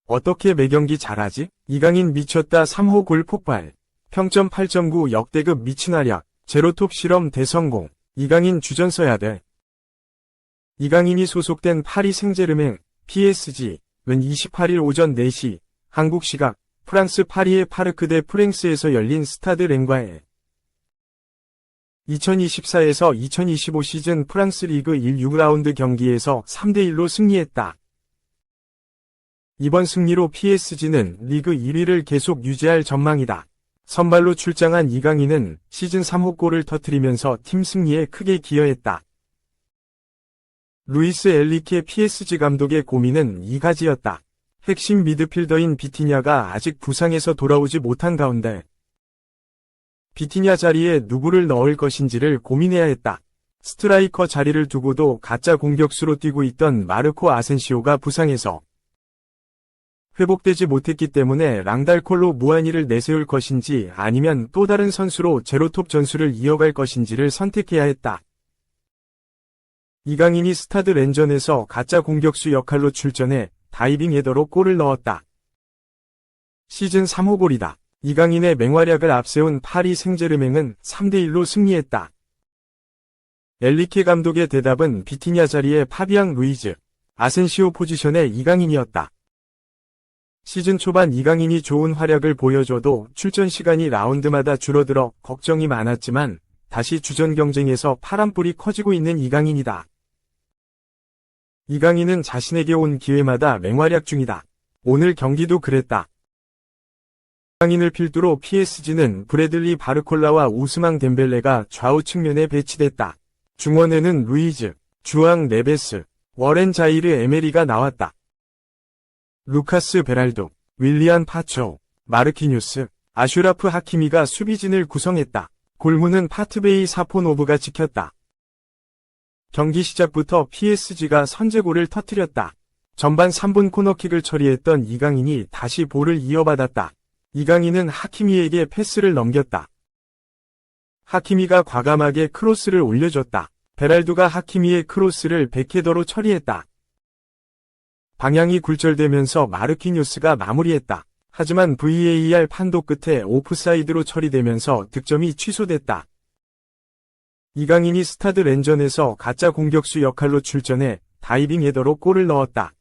어떻게 매경기 잘하지? 이강인 미쳤다 3호 골 폭발. 평점 8.9 역대급 미친 활약. 제로톱 실험 대성공. 이강인 주전 써야 돼. 이강인이 소속된 파리 생제르맹 PSG 는 28일 오전 4시 한국 시각 프랑스 파리의 파르크 데 프랭스에서 열린 스타드 랭과의 2024에서 2025 시즌 프랑스 리그 1 6라운드 경기에서 3대1로 승리했다. 이번 승리로 PSG는 리그 1위를 계속 유지할 전망이다. 선발로 출장한 이강인은 시즌 3호 골을 터뜨리면서 팀 승리에 크게 기여했다. 루이스 엘리케 PSG 감독의 고민은 이 가지였다. 핵심 미드필더인 비티냐가 아직 부상에서 돌아오지 못한 가운데 비티냐 자리에 누구를 넣을 것인지를 고민해야 했다. 스트라이커 자리를 두고도 가짜 공격수로 뛰고 있던 마르코 아센시오가 부상해서 회복되지 못했기 때문에 랑달콜로 무한히를 내세울 것인지 아니면 또 다른 선수로 제로톱 전술을 이어갈 것인지를 선택해야 했다. 이강인이 스타드 렌전에서 가짜 공격수 역할로 출전해 다이빙 헤더로 골을 넣었다. 시즌 3호 골이다. 이강인의 맹활약을 앞세운 파리 생제르맹은 3대1로 승리했다. 엘리케 감독의 대답은 비티냐 자리에 파비앙 루이즈, 아센시오 포지션의 이강인이었다. 시즌 초반 이강인이 좋은 활약을 보여줘도 출전 시간이 라운드마다 줄어들어 걱정이 많았지만 다시 주전 경쟁에서 파란불이 커지고 있는 이강인이다. 이강인은 자신에게 온 기회마다 맹활약 중이다. 오늘 경기도 그랬다. 이강인을 필두로 PSG는 브래들리 바르콜라와 우스망 덴벨레가 좌우 측면에 배치됐다. 중원에는 루이즈, 주앙 네베스, 워렌 자이르 에메리가 나왔다. 루카스 베랄도, 윌리안 파초, 마르키뉴스, 아슈라프 하키미가 수비진을 구성했다. 골문은 파트베이 사포노브가 지켰다. 경기 시작부터 PSG가 선제골을 터뜨렸다. 전반 3분 코너킥을 처리했던 이강인이 다시 볼을 이어받았다. 이강인은 하키미에게 패스를 넘겼다. 하키미가 과감하게 크로스를 올려줬다. 베랄두가 하키미의 크로스를 백헤더로 처리했다. 방향이 굴절되면서 마르키뉴스가 마무리했다. 하지만 VAR 판독 끝에 오프사이드로 처리되면서 득점이 취소됐다. 이강인이 스타드 렌전에서 가짜 공격수 역할로 출전해 다이빙 헤더로 골을 넣었다.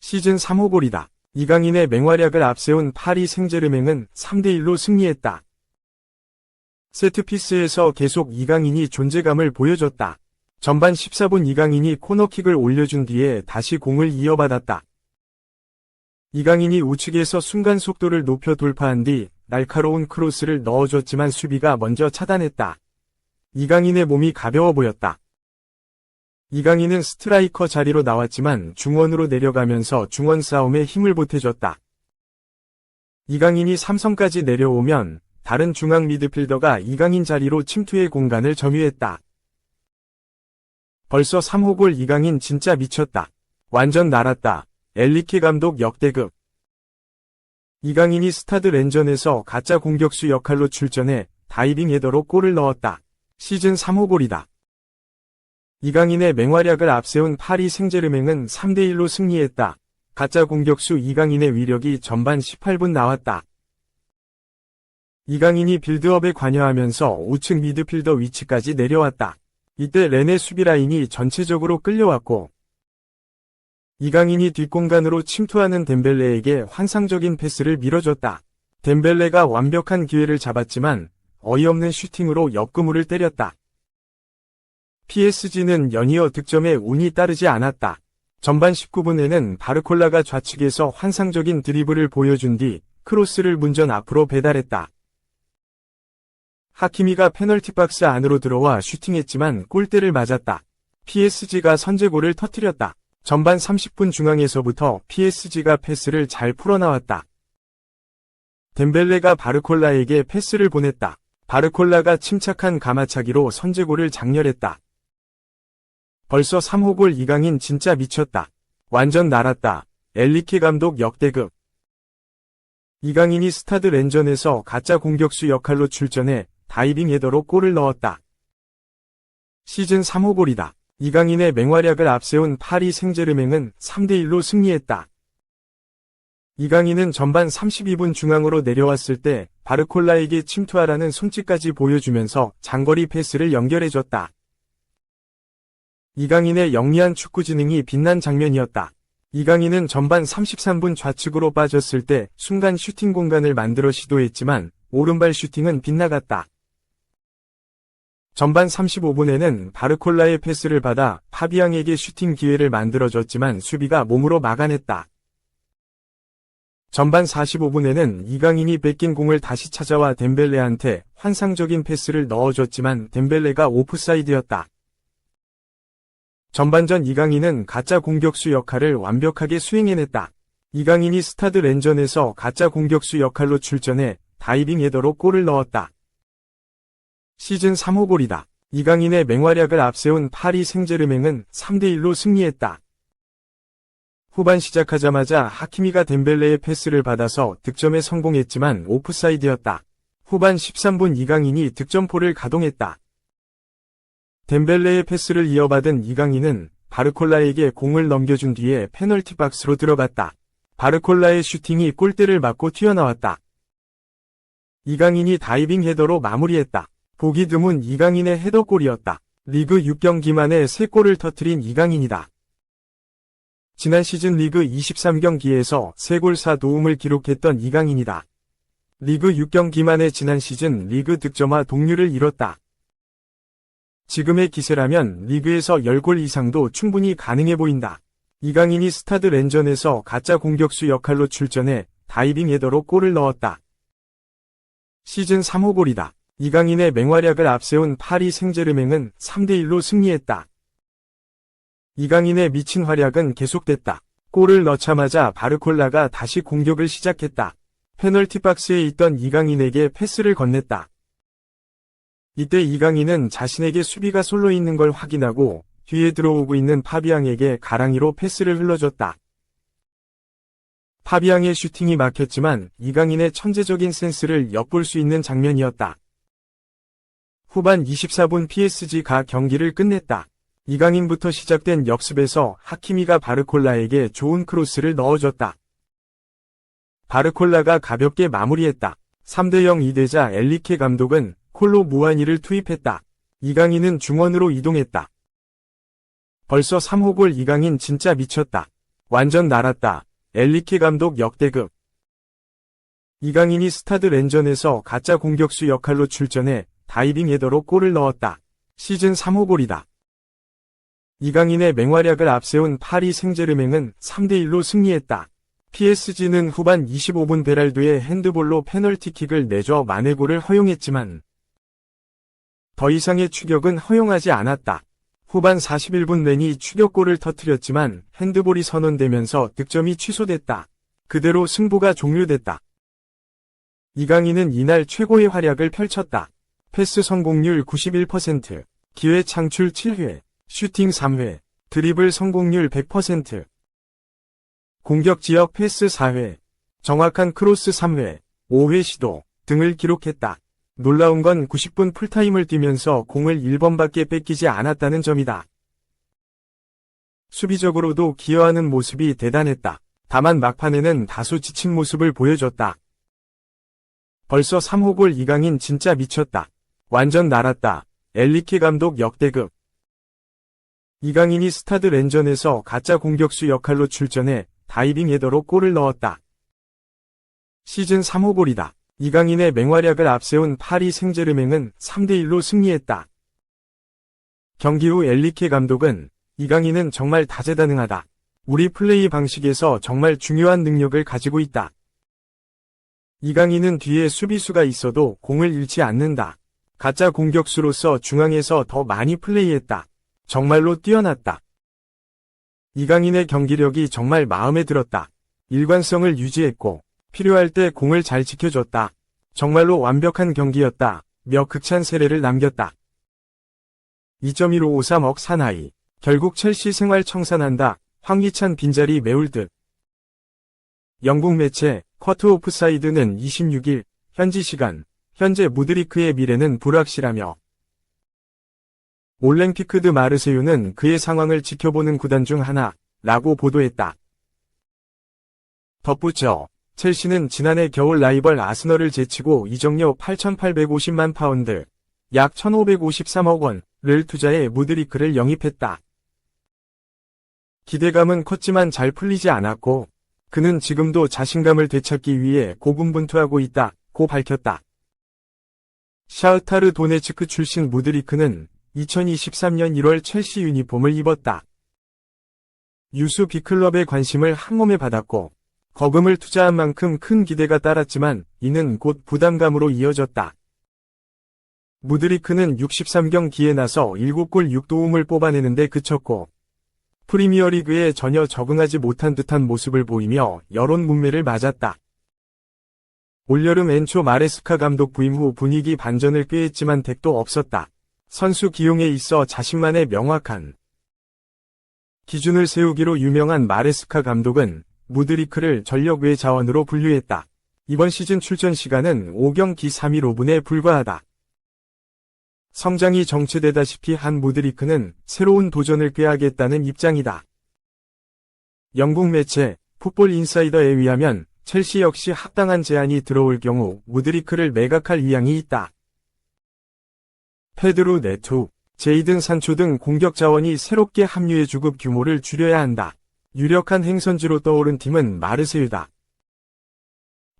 시즌 3호 골이다. 이강인의 맹활약을 앞세운 파리 생제르맹은 3대1로 승리했다. 세트피스에서 계속 이강인이 존재감을 보여줬다. 전반 14분 이강인이 코너킥을 올려준 뒤에 다시 공을 이어받았다. 이강인이 우측에서 순간 속도를 높여 돌파한 뒤 날카로운 크로스를 넣어줬지만 수비가 먼저 차단했다. 이강인의 몸이 가벼워 보였다. 이강인은 스트라이커 자리로 나왔지만 중원으로 내려가면서 중원 싸움에 힘을 보태줬다. 이강인이 삼성까지 내려오면 다른 중앙 미드필더가 이강인 자리로 침투의 공간을 점유했다. 벌써 3호 골. 이강인 진짜 미쳤다. 완전 날았다. 엘리케 감독 역대급. 이강인이 스타드 렌전에서 가짜 공격수 역할로 출전해 다이빙 헤더로 골을 넣었다. 시즌 3호 골이다. 이강인의 맹활약을 앞세운 파리 생제르맹은 3대1로 승리했다. 가짜 공격수 이강인의 위력이 전반 18분 나왔다. 이강인이 빌드업에 관여하면서 우측 미드필더 위치까지 내려왔다. 이때 렌의 수비라인이 전체적으로 끌려왔고 이강인이 뒷공간으로 침투하는 덴벨레에게 환상적인 패스를 밀어줬다. 덴벨레가 완벽한 기회를 잡았지만 어이없는 슈팅으로 옆구무를 때렸다. PSG는 연이어 득점에 운이 따르지 않았다. 전반 19분에는 바르콜라가 좌측에서 환상적인 드리블을 보여준 뒤 크로스를 문전 앞으로 배달했다. 하키미가 페널티 박스 안으로 들어와 슈팅했지만 골대를 맞았다. PSG가 선제골을 터뜨렸다. 전반 30분 중앙에서부터 PSG가 패스를 잘 풀어나왔다. 덴벨레가 바르콜라에게 패스를 보냈다. 바르콜라가 침착한 가마차기로 선제골을 장렬했다. 벌써 3호 골. 이강인 진짜 미쳤다. 완전 날았다. 엘리케 감독 역대급. 이강인이 스타드 렌전에서 가짜 공격수 역할로 출전해 다이빙 헤더로 골을 넣었다. 시즌 3호 골이다. 이강인의 맹활약을 앞세운 파리 생제르맹은 3대1로 승리했다. 이강인은 전반 32분 중앙으로 내려왔을 때 바르콜라에게 침투하라는 손짓까지 보여주면서 장거리 패스를 연결해줬다. 이강인의 영리한 축구 지능이 빛난 장면이었다. 이강인은 전반 33분 좌측으로 빠졌을 때 순간 슈팅 공간을 만들어 시도했지만 오른발 슈팅은 빗나갔다. 전반 35분에는 바르콜라의 패스를 받아 파비앙에게 슈팅 기회를 만들어줬지만 수비가 몸으로 막아냈다. 전반 45분에는 이강인이 뺏긴 공을 다시 찾아와 덴벨레한테 환상적인 패스를 넣어줬지만 덴벨레가 오프사이드였다. 전반전 이강인은 가짜 공격수 역할을 완벽하게 수행해냈다. 이강인이 스타드 렌전에서 가짜 공격수 역할로 출전해 다이빙 헤더로 골을 넣었다. 시즌 3호 골이다. 이강인의 맹활약을 앞세운 파리 생제르맹은 3대1로 승리했다. 후반 시작하자마자 하키미가 덴벨레의 패스를 받아서 득점에 성공했지만 오프사이드였다. 후반 13분 이강인이 득점포를 가동했다. 덴벨레의 패스를 이어받은 이강인은 바르콜라에게 공을 넘겨준 뒤에 페널티 박스로 들어갔다. 바르콜라의 슈팅이 골대를 맞고 튀어나왔다. 이강인이 다이빙 헤더로 마무리했다. 보기 드문 이강인의 헤더골이었다. 리그 6경기 만에 3골을 터뜨린 이강인이다. 지난 시즌 리그 23경기에서 3골 4도움을 기록했던 이강인이다. 리그 6경기 만에 지난 시즌 리그 득점화 동률을 이뤘다. 지금의 기세라면 리그에서 10골 이상도 충분히 가능해 보인다. 이강인이 스타드 렌전에서 가짜 공격수 역할로 출전해 다이빙 헤더로 골을 넣었다. 시즌 3호 골이다. 이강인의 맹활약을 앞세운 파리 생제르맹은 3대1로 승리했다. 이강인의 미친 활약은 계속됐다. 골을 넣자마자 바르콜라가 다시 공격을 시작했다. 페널티 박스에 있던 이강인에게 패스를 건넸다. 이때 이강인은 자신에게 수비가 솔로 있는 걸 확인하고 뒤에 들어오고 있는 파비앙에게 가랑이로 패스를 흘러줬다. 파비앙의 슈팅이 막혔지만 이강인의 천재적인 센스를 엿볼 수 있는 장면이었다. 후반 24분 PSG가 경기를 끝냈다. 이강인부터 시작된 역습에서 하키미가 바르콜라에게 좋은 크로스를 넣어줬다. 바르콜라가 가볍게 마무리했다. 3대0 이되자 엘리케 감독은 콜로 무아니를 투입했다. 이강인은 중원으로 이동했다. 벌써 3호 골. 이강인 진짜 미쳤다. 완전 날았다. 엘리케 감독 역대급. 이강인이 스타드 렌전에서 가짜 공격수 역할로 출전해 다이빙 헤더로 골을 넣었다. 시즌 3호 골이다. 이강인의 맹활약을 앞세운 파리 생제르맹은 3대1로 승리했다. PSG는 후반 25분 베랄도의 핸드볼로 페널티킥을 내줘 만회골을 허용했지만 더 이상의 추격은 허용하지 않았다. 후반 41분 렌이 추격골을 터뜨렸지만 핸드볼이 선언되면서 득점이 취소됐다. 그대로 승부가 종료됐다. 이강인은 이날 최고의 활약을 펼쳤다. 패스 성공률 91%, 기회 창출 7회, 슈팅 3회, 드리블 성공률 100%, 공격 지역 패스 4회, 정확한 크로스 3회, 5회 시도 등을 기록했다. 놀라운 건 90분 풀타임을 뛰면서 공을 1번밖에 뺏기지 않았다는 점이다. 수비적으로도 기여하는 모습이 대단했다. 다만 막판에는 다소 지친 모습을 보여줬다. 벌써 3호 골. 이강인 진짜 미쳤다. 완전 날았다. 엘리케 감독 역대급. 이강인이 스타드 렌전에서 가짜 공격수 역할로 출전해 다이빙 헤더로 골을 넣었다. 시즌 3호 골이다. 이강인의 맹활약을 앞세운 파리 생제르맹은 3대1로 승리했다. 경기 후 엘리케 감독은 이강인은 정말 다재다능하다. 우리 플레이 방식에서 정말 중요한 능력을 가지고 있다. 이강인은 뒤에 수비수가 있어도 공을 잃지 않는다. 가짜 공격수로서 중앙에서 더 많이 플레이했다. 정말로 뛰어났다. 이강인의 경기력이 정말 마음에 들었다. 일관성을 유지했고 필요할 때 공을 잘 지켜줬다. 정말로 완벽한 경기였다. 며 극찬 세례를 남겼다. 2.1553억 사나이. 결국 첼시 생활 청산한다. 황희찬 빈자리 메울 듯. 영국 매체 쿼트 오프사이드는 26일 현지 시간 현재 무드리크의 미래는 불확실하며 올랭피크 드 마르세유는 그의 상황을 지켜보는 구단 중 하나라고 보도했다. 덧붙여 첼시는 지난해 겨울 라이벌 아스널을 제치고 이적료 8,850만 파운드, 약 1,553억 원을 투자해 무드리크를 영입했다. 기대감은 컸지만 잘 풀리지 않았고 그는 지금도 자신감을 되찾기 위해 고군분투하고 있다고 밝혔다. 샤흐타르 도네츠크 출신 무드리크는 2023년 1월 첼시 유니폼을 입었다. 유수 B클럽의 관심을 한몸에 받았고 거금을 투자한 만큼 큰 기대가 따랐지만 이는 곧 부담감으로 이어졌다. 무드리크는 63경기에 나서 7골 6도움을 뽑아내는데 그쳤고 프리미어리그에 전혀 적응하지 못한 듯한 모습을 보이며 여론 문매를 맞았다. 올여름 엔초 마레스카 감독 부임 후 분위기 반전을 꾀했지만 택도 없었다. 선수 기용에 있어 자신만의 명확한 기준을 세우기로 유명한 마레스카 감독은 무드리크를 전력 외 자원으로 분류했다. 이번 시즌 출전 시간은 5경기 3일 5분에 불과하다. 성장이 정체되다시피 한 무드리크는 새로운 도전을 꾀하겠다는 입장이다. 영국 매체 풋볼 인사이더에 의하면 첼시 역시 합당한 제안이 들어올 경우 무드리크를 매각할 의향이 있다. 페드로 네투, 제이든 산초 등 공격 자원이 새롭게 합류해 주급 규모를 줄여야 한다. 유력한 행선지로 떠오른 팀은 마르세유다.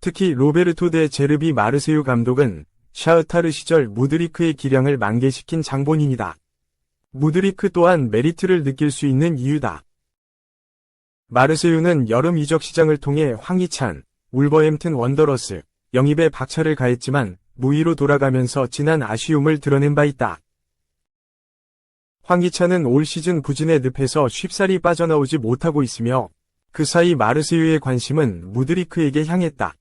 특히 로베르토 데 제르비 마르세유 감독은 샤흐타르 시절 무드리크의 기량을 만개시킨 장본인이다. 무드리크 또한 메리트를 느낄 수 있는 이유다. 마르세유는 여름 이적 시장을 통해 황희찬, 울버햄튼 원더러스, 영입에 박차를 가했지만 무위로 돌아가면서 지난 아쉬움을 드러낸 바 있다. 황희찬은 올 시즌 부진의 늪에서 쉽사리 빠져나오지 못하고 있으며 그 사이 마르세유의 관심은 무드리크에게 향했다.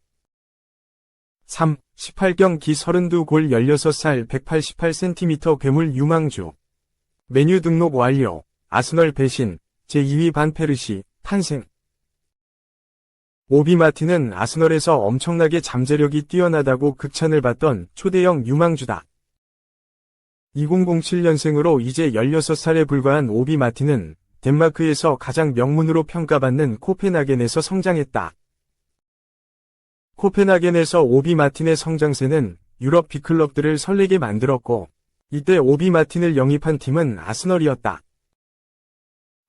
3. 18경기 32골 16살 188cm 괴물 유망주. 메뉴 등록 완료. 아스널 배신. 제2위 반페르시 탄생. 오비 마틴은 아스널에서 엄청나게 잠재력이 뛰어나다고 극찬을 받던 초대형 유망주다. 2007년생으로 이제 16살에 불과한 오비 마틴은 덴마크에서 가장 명문으로 평가받는 코펜하겐에서 성장했다. 코펜하겐에서 오비 마틴의 성장세는 유럽 B클럽들을 설레게 만들었고 이때 오비 마틴을 영입한 팀은 아스널이었다.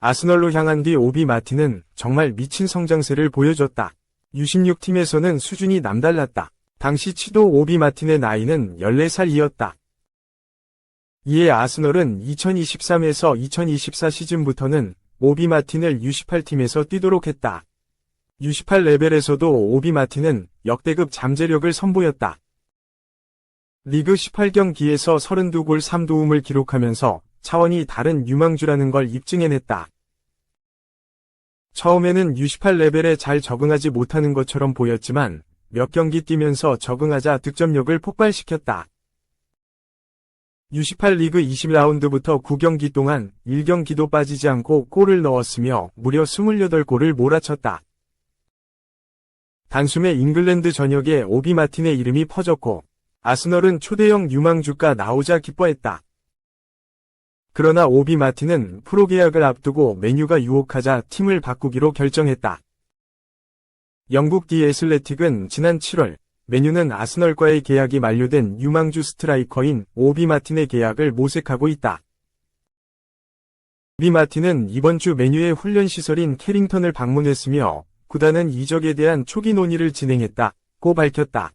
아스널로 향한 뒤 오비 마틴은 정말 미친 성장세를 보여줬다. U16팀에서는 수준이 남달랐다. 당시 치도 오비 마틴의 나이는 14살이었다. 이에 아스널은 2023에서 2024 시즌부터는 오비 마틴을 U18팀에서 뛰도록 했다. U18 레벨에서도 오비 마틴은 역대급 잠재력을 선보였다. 리그 18경기에서 32골 3도움을 기록하면서 차원이 다른 유망주라는 걸 입증해냈다. 처음에는 U18 레벨에 잘 적응하지 못하는 것처럼 보였지만 몇 경기 뛰면서 적응하자 득점력을 폭발시켰다. U18 리그 20라운드부터 9경기 동안 1경기도 빠지지 않고 골을 넣었으며 무려 28골을 몰아쳤다. 단숨에 잉글랜드 전역에 오비 마틴의 이름이 퍼졌고 아스널은 초대형 유망주가 나오자 기뻐했다. 그러나 오비 마틴은 프로 계약을 앞두고 메뉴가 유혹하자 팀을 바꾸기로 결정했다. 영국 디 애슬레틱은 지난 7월 메뉴는 아스널과의 계약이 만료된 유망주 스트라이커인 오비 마틴의 계약을 모색하고 있다. 오비 마틴은 이번 주 메뉴의 훈련시설인 캐링턴을 방문했으며 구단은 이적에 대한 초기 논의를 진행했다고 밝혔다.